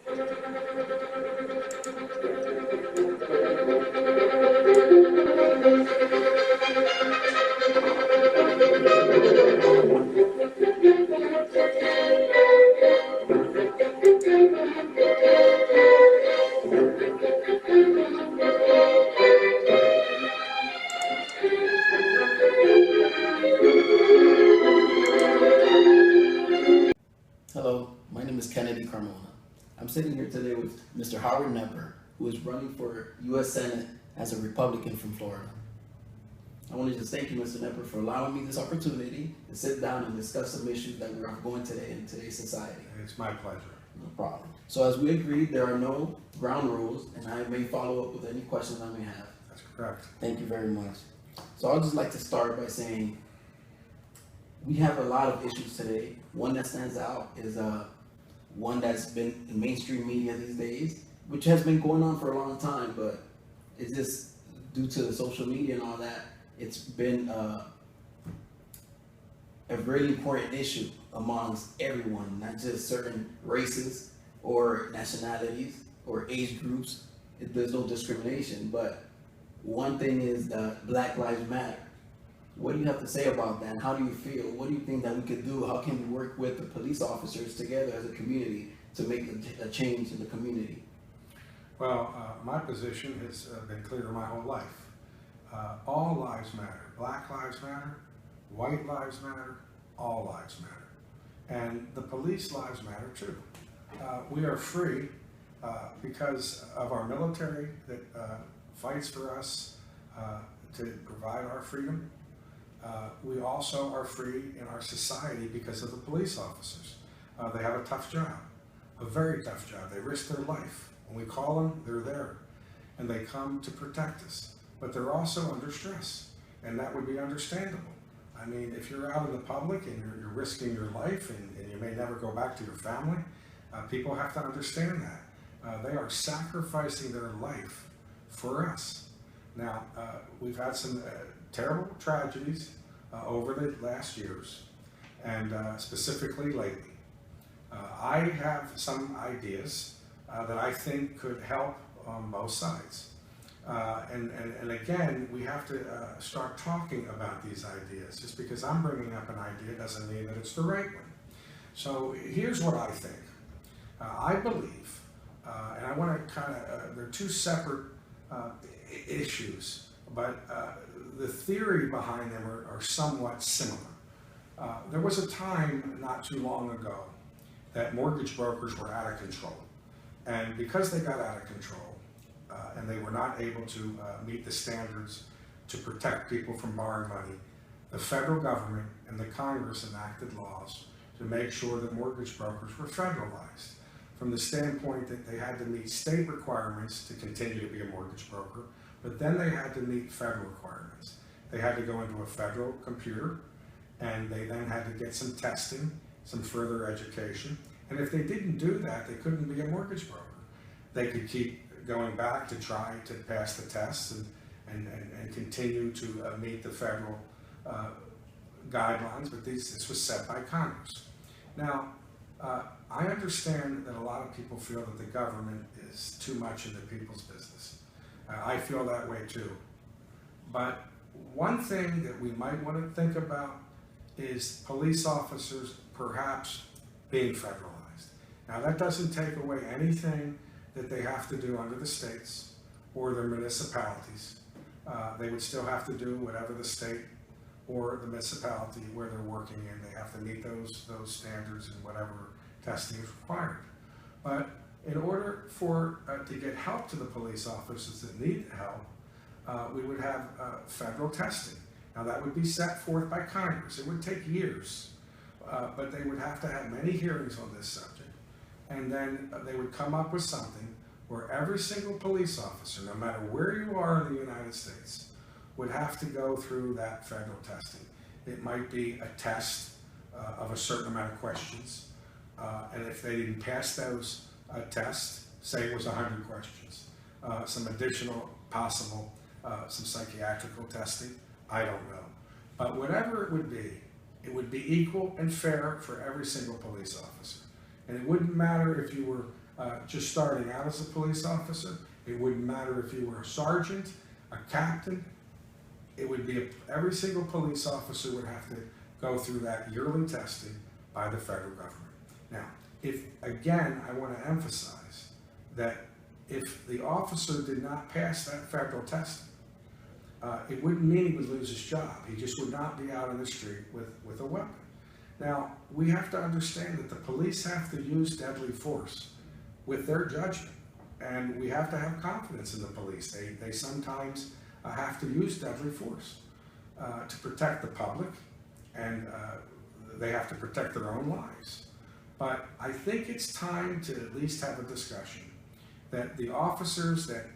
Hello, my name is Kennedy Carmona. I'm sitting here today with Mr. Howard Knepper, who is running for U.S. Senate as a Republican from Florida. I want to just thank you, Mr. Knepper, for allowing me this opportunity to sit down and discuss some issues that we are going today in today's society. It's my pleasure. No problem. So as we agreed, there are no ground rules, and I may follow up with any questions I may have. That's correct. Thank you very much. So I'd just like to start by saying we have a lot of issues today. One that stands out is one that's been in mainstream media these days, which has been going on for a long time, but it's just due to the social media and all that, it's been a really important issue amongst everyone, not just certain races or nationalities or age groups. There's no discrimination, but one thing is that Black Lives Matter. What do you have to say about that? How do you feel? What do you think that we could do? How can we work with the police officers together as a community to make a change in the community? Well, my position has been clear my whole life. All lives matter. Black lives matter. White lives matter. All lives matter. And the police lives matter too. We are free because of our military that fights for us to provide our freedom. We also are free in our society because of the police officers. They have a tough job, a very tough job. They risk their life. When we call them, they're there. And they come to protect us. But they're also under stress. And that would be understandable. I mean, if you're out in the public and you're risking your life and you may never go back to your family, people have to understand that. They are sacrificing their life for us. Now, we've had some terrible tragedies over the last years, and specifically lately. I have some ideas that I think could help on both sides. And again, we have to start talking about these ideas. Just because I'm bringing up an idea doesn't mean that it's the right one. So here's what I think. I believe, and I want to kind of, they're two separate issues, but the theory behind them are somewhat similar. There was a time not too long ago that mortgage brokers were out of control. And because they got out of control and they were not able to meet the standards to protect people from borrowing money, the federal government and the Congress enacted laws to make sure that mortgage brokers were federalized, from the standpoint that they had to meet state requirements to continue to be a mortgage broker, but then they had to meet federal requirements. They had to go into a federal computer, and they then had to get some testing, some further education. And if they didn't do that, they couldn't be a mortgage broker. They could keep going back to try to pass the tests and continue to meet the federal guidelines, but this was set by Congress. Now, I understand that a lot of people feel that the government is too much into people's business. I feel that way too. But one thing that we might want to think about is police officers perhaps being federalized. Now, that doesn't take away anything that they have to do under the states or their municipalities. They would still have to do whatever the state or the municipality where they're working in. They have to meet those standards and whatever testing is required. But in order for to get help to the police officers that need help, we would have federal testing. Now that would be set forth by Congress. It would take years, but they would have to have many hearings on this subject. And then they would come up with something where every single police officer, no matter where you are in the United States, would have to go through that federal testing. It might be a test of a certain amount of questions, and if they didn't pass those tests, say it was 100 questions, some additional possible, some psychiatrical testing, I don't know. But whatever it would be equal and fair for every single police officer. And it wouldn't matter if you were just starting out as a police officer. It wouldn't matter if you were a sergeant, a captain. It would be every single police officer would have to go through that yearly testing by the federal government. Now, again, I want to emphasize that if the officer did not pass that federal testing, it wouldn't mean he would lose his job. He just would not be out in the street with a weapon. Now, we have to understand that the police have to use deadly force with their judgment, and we have to have confidence in the police. They sometimes have to use deadly force to protect the public, and they have to protect their own lives. But I think it's time to at least have a discussion that the officers that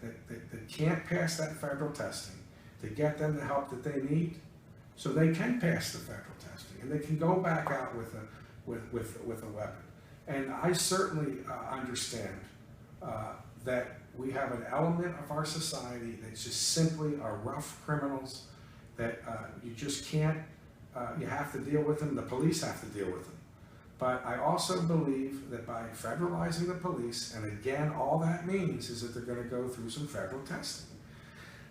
can't pass that federal testing, to get them the help that they need so they can pass the federal testing and they can go back out with a weapon. And I certainly understand that we have an element of our society that just simply are rough criminals that you just can't, you have to deal with them, the police have to deal with them. But I also believe that by federalizing the police, and again, all that means is that they're going to go through some federal testing.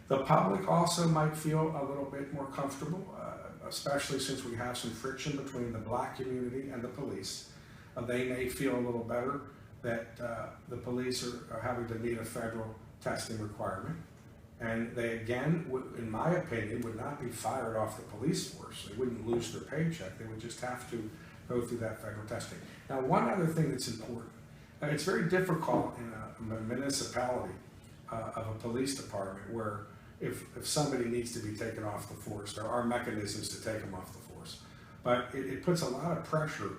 The public also might feel a little bit more comfortable, especially since we have some friction between the black community and the police. They may feel a little better that the police are having to meet a federal testing requirement. And they, again, in my opinion, would not be fired off the police force. They wouldn't lose their paycheck. They would just have to go through that federal testing. Now, one other thing that's important, it's very difficult in a municipality of a police department where if somebody needs to be taken off the force, there are mechanisms to take them off the force. But it puts a lot of pressure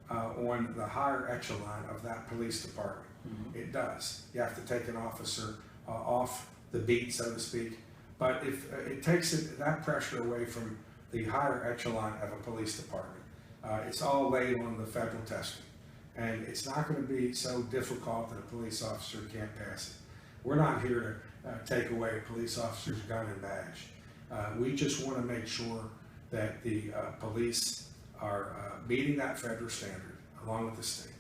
on the higher echelon of that police department. Mm-hmm. It does. You have to take an officer off the beat, so to speak. But if it takes that pressure away from the higher echelon of a police department. It's all laid on the federal testing. And it's not going to be so difficult that a police officer can't pass it. We're not here to take away a police officer's gun and badge. We just want to make sure that the police are meeting that federal standard along with the state.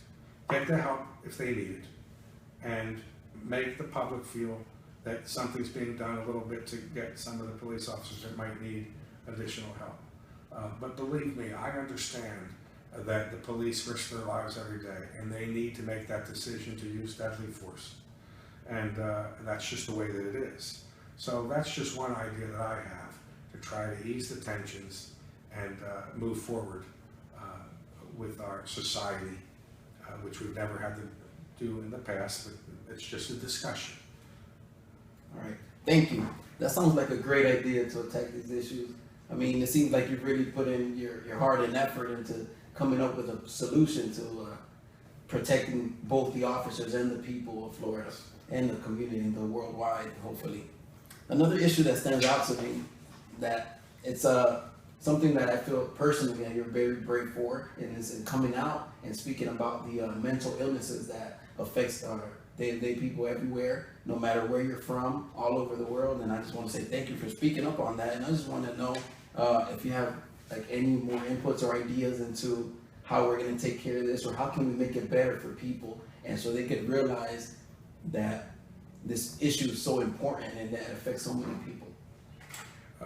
Get the help if they need it, and make the public feel that something's being done a little bit to get some of the police officers that might need additional help. But believe me, I understand that the police risk their lives every day, and they need to make that decision to use deadly force. And that's just the way that it is. So that's just one idea that I have to try to ease the tensions and move forward with our society, which we've never had to do in the past, but it's just a discussion. All right, thank you. That sounds like a great idea to attack these issues. I mean, it seems like you've really put in your heart and effort into coming up with a solution to protecting both the officers and the people of Florida and the community and the worldwide, hopefully. Another issue that stands out to me, that it's something that I feel personally that you're very brave for, and is in coming out and speaking about the mental illnesses that affects our day-to-day people everywhere, no matter where you're from, all over the world. And I just want to say thank you for speaking up on that. And I just want to know if you have like any more inputs or ideas into how we're going to take care of this, or how can we make it better for people, and so they could realize that this issue is so important and that it affects so many people.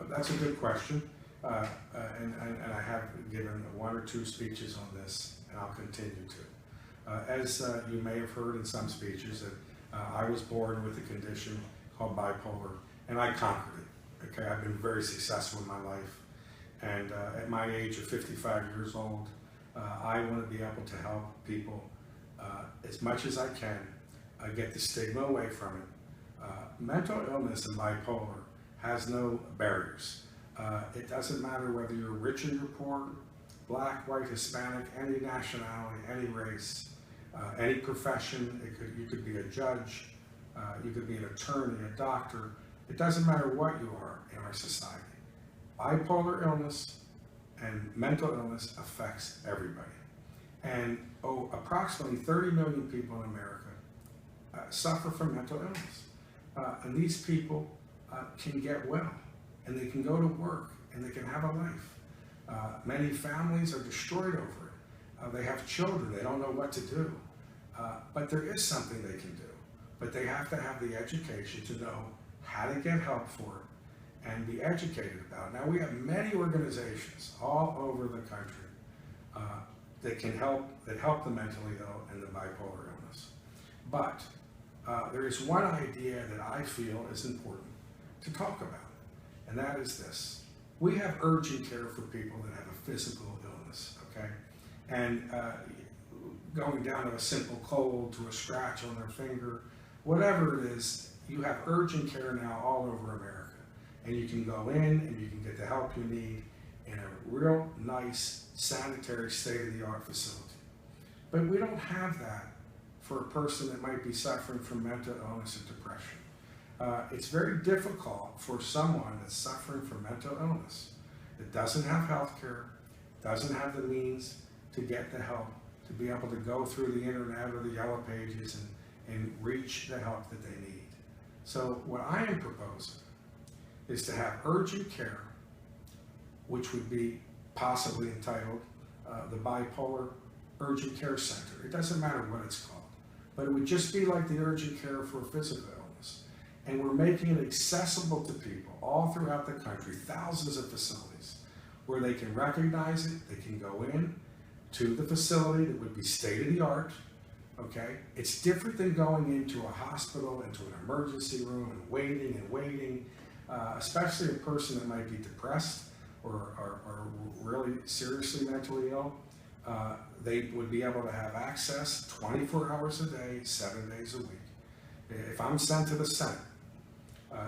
That's a good question, and I have given 1 or 2 speeches on this, and I'll continue to. As you may have heard in some speeches, that I was born with a condition called bipolar, and I conquered it. Okay, I've been very successful in my life, and at my age of 55 years old, I want to be able to help people as much as I can get the stigma away from it. Mental illness and bipolar has no barriers. It doesn't matter whether you're rich or you're poor, black, white, Hispanic, any nationality, any race, any profession. You could be a judge, you could be an attorney, a doctor. It doesn't matter what you are in our society. Bipolar illness and mental illness affects everybody. And approximately 30 million people in America suffer from mental illness. And these people can get well, and they can go to work, and they can have a life. Many families are destroyed over it. They have children, they don't know what to do. But there is something they can do. But they have to have the education to know how to get help for it and be educated about it. Now, we have many organizations all over the country that help the mentally ill and the bipolar illness. But there is one idea that I feel is important to talk about, and that is this. We have urgent care for people that have a physical illness, okay? And going down to a simple cold, to a scratch on their finger, whatever it is, you have urgent care now all over America. And you can go in and you can get the help you need in a real nice, sanitary, state-of-the-art facility. But we don't have that for a person that might be suffering from mental illness and depression. It's very difficult for someone that's suffering from mental illness that doesn't have health care, doesn't have the means to get the help, to be able to go through the internet or the yellow pages and reach the help that they need. So what I am proposing is to have urgent care, which would be possibly entitled the Bipolar Urgent Care Center. It doesn't matter what it's called, but it would just be like the urgent care for physical illness. And we're making it accessible to people all throughout the country, thousands of facilities, where they can recognize it, they can go in to the facility that would be state-of-the-art, okay? It's different than going into a hospital, into an emergency room and waiting, especially a person that might be depressed or really seriously mentally ill. They would be able to have access 24 hours a day, 7 days a week. If I'm sent to the Senate,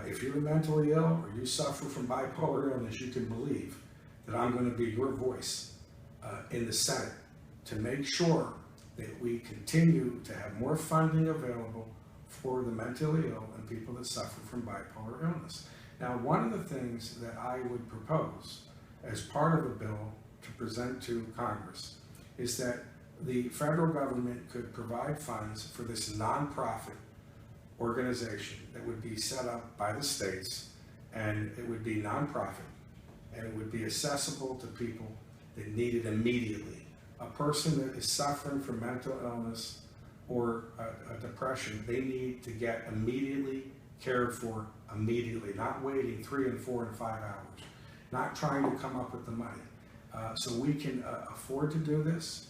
if you're mentally ill or you suffer from bipolar illness, you can believe that I'm going to be your voice in the Senate to make sure that we continue to have more funding available for the mentally ill and people that suffer from bipolar illness. Now, one of the things that I would propose as part of a bill to present to Congress is that the federal government could provide funds for this nonprofit organization that would be set up by the states, and it would be nonprofit, and it would be accessible to people that need it immediately. A person that is suffering from mental illness or a depression, they need to get immediately cared for immediately, not waiting 3 and 4 and 5 hours, not trying to come up with the money. So we can afford to do this.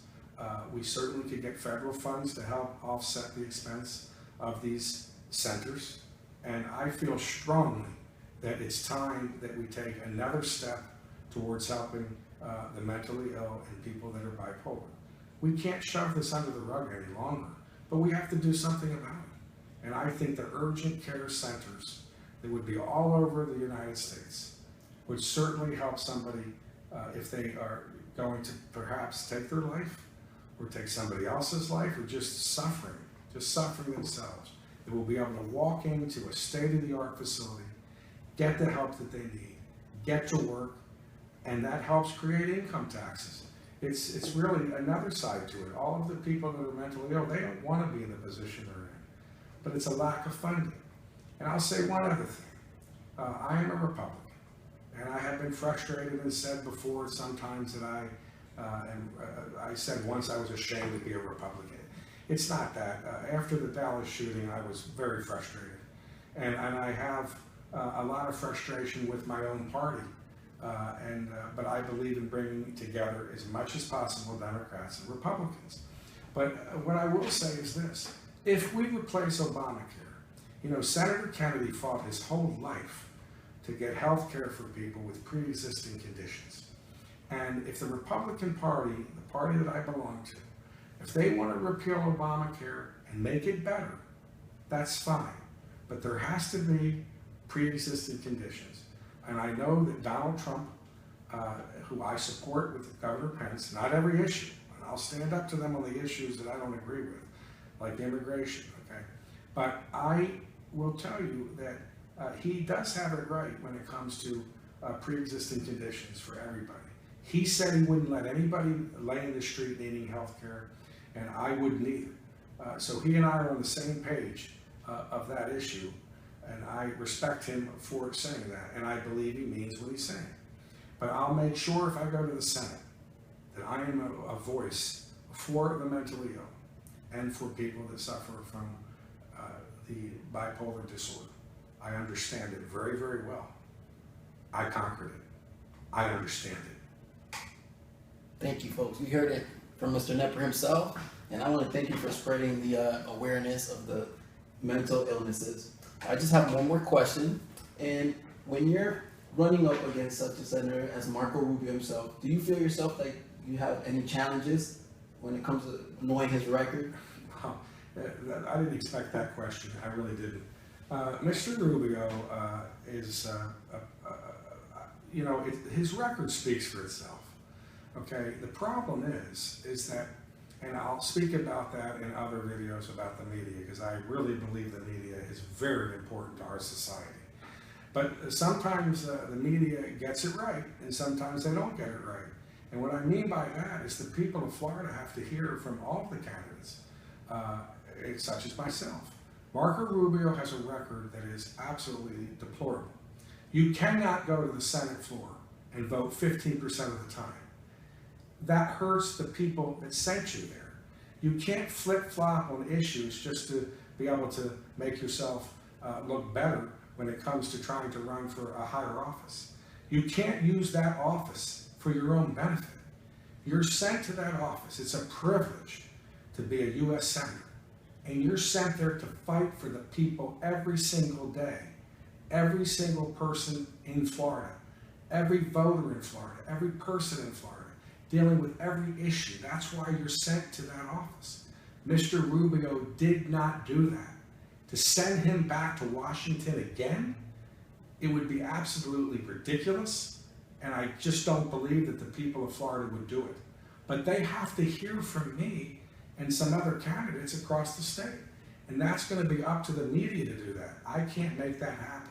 We certainly could get federal funds to help offset the expense of these centers. And I feel strongly that it's time that we take another step towards helping the mentally ill and people that are bipolar. We can't shove this under the rug any longer, but we have to do something about it. And I think the urgent care centers that would be all over the United States would certainly help somebody if they are going to perhaps take their life or take somebody else's life or just suffering themselves. They will be able to walk into a state-of-the-art facility, get the help that they need, get to work, and that helps create income taxes. It's really another side to it. All of the people that are mentally ill, they don't want to be in the position they're in, but it's a lack of funding. And I'll say one other thing. I am a Republican, and I have been frustrated and said before sometimes that I said once I was ashamed to be a Republican. It's not that. After the Dallas shooting, I was very frustrated. And I have a lot of frustration with my own party. But I believe in bringing together as much as possible Democrats and Republicans. But what I will say is this. If we replace Obamacare, Senator Kennedy fought his whole life to get health care for people with pre-existing conditions. And if the Republican Party, the party that I belong to, if they want to repeal Obamacare and make it better, that's fine. But there has to be pre-existing conditions. And I know that Donald Trump, who I support with Governor Pence, not every issue, and I'll stand up to them on the issues that I don't agree with, like immigration, okay? But I will tell you that he does have it right when it comes to pre-existing conditions for everybody. He said he wouldn't let anybody lay in the street needing health care, and I wouldn't either. So he and I are on the same page of that issue, and I respect him for saying that, and I believe he means what he's saying. But I'll make sure if I go to the Senate that I am a voice for the mentally ill and for people that suffer from the bipolar disorder. I understand it very, very well. I conquered it. I understand it. Thank you, folks. We heard it from Mr. Knepper himself, and I want to thank you for spreading the awareness of the mental illnesses. I just have one more question, and when you're running up against such a senator as Marco Rubio himself, do you feel yourself like you have any challenges when it comes to knowing his record? I didn't expect that question. I really didn't. Mr. Rubio is, his record speaks for itself. Okay, the problem is that, and I'll speak about that in other videos about the media, because I really believe the media is very important to our society. But sometimes the media gets it right, and sometimes they don't get it right. And what I mean by that is the people of Florida have to hear from all the candidates, such as myself. Marco Rubio has a record that is absolutely deplorable. You cannot go to the Senate floor and vote 15% of the time. That hurts the people that sent you there. You can't flip-flop on issues just to be able to make yourself look better when it comes to trying to run for a higher office. You can't use that office for your own benefit. You're sent to that office. It's a privilege to be a U.S. Senator. And you're sent there to fight for the people every single day. Every single person in Florida, every voter in Florida, every person in Florida, dealing with every issue. That's why you're sent to that office. Mr. Rubio did not do that. To send him back to Washington again, it would be absolutely ridiculous, and I just don't believe that the people of Florida would do it. But they have to hear from me and some other candidates across the state, and that's going to be up to the media to do that. I can't make that happen.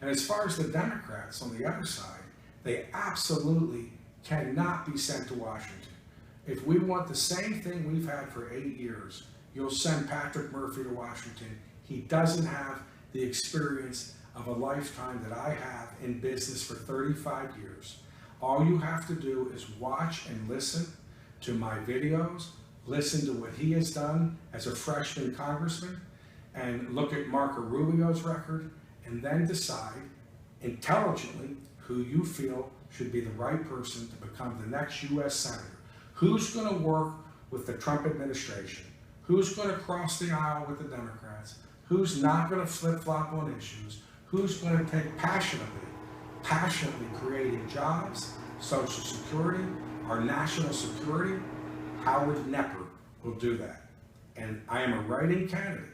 And as far as the Democrats on the other side, they absolutely cannot be sent to Washington. If we want the same thing we've had for 8 years, you'll send Patrick Murphy to Washington. He doesn't have the experience of a lifetime that I have in business for 35 years. All you have to do is watch and listen to my videos, listen to what he has done as a freshman congressman, and look at Marco Rubio's record, and then decide intelligently who you feel should be the right person to become the next U.S. Senator. Who's going to work with the Trump administration? Who's going to cross the aisle with the Democrats? Who's not going to flip-flop on issues? Who's going to take passionately creating jobs, Social Security, our national security? Howard Knepper will do that. And I am a write-in candidate.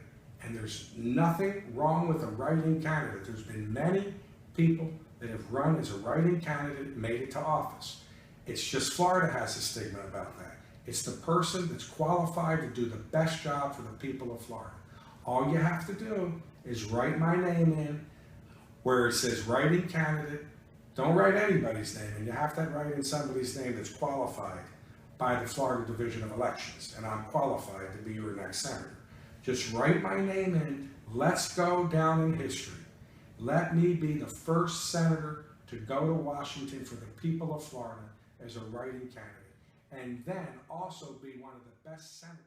And there's nothing wrong with a write-in candidate. There's been many people that have run as a write-in candidate and made it to office. It's just Florida has a stigma about that. It's the person that's qualified to do the best job for the people of Florida. All you have to do is write my name in where it says write-in candidate. Don't write anybody's name, and you have to write in somebody's name that's qualified by the Florida Division of Elections, and I'm qualified to be your next senator. Just write my name in. Let's go down in history. Let me be the first senator to go to Washington for the people of Florida as a write-in candidate, and then also be one of the best senators.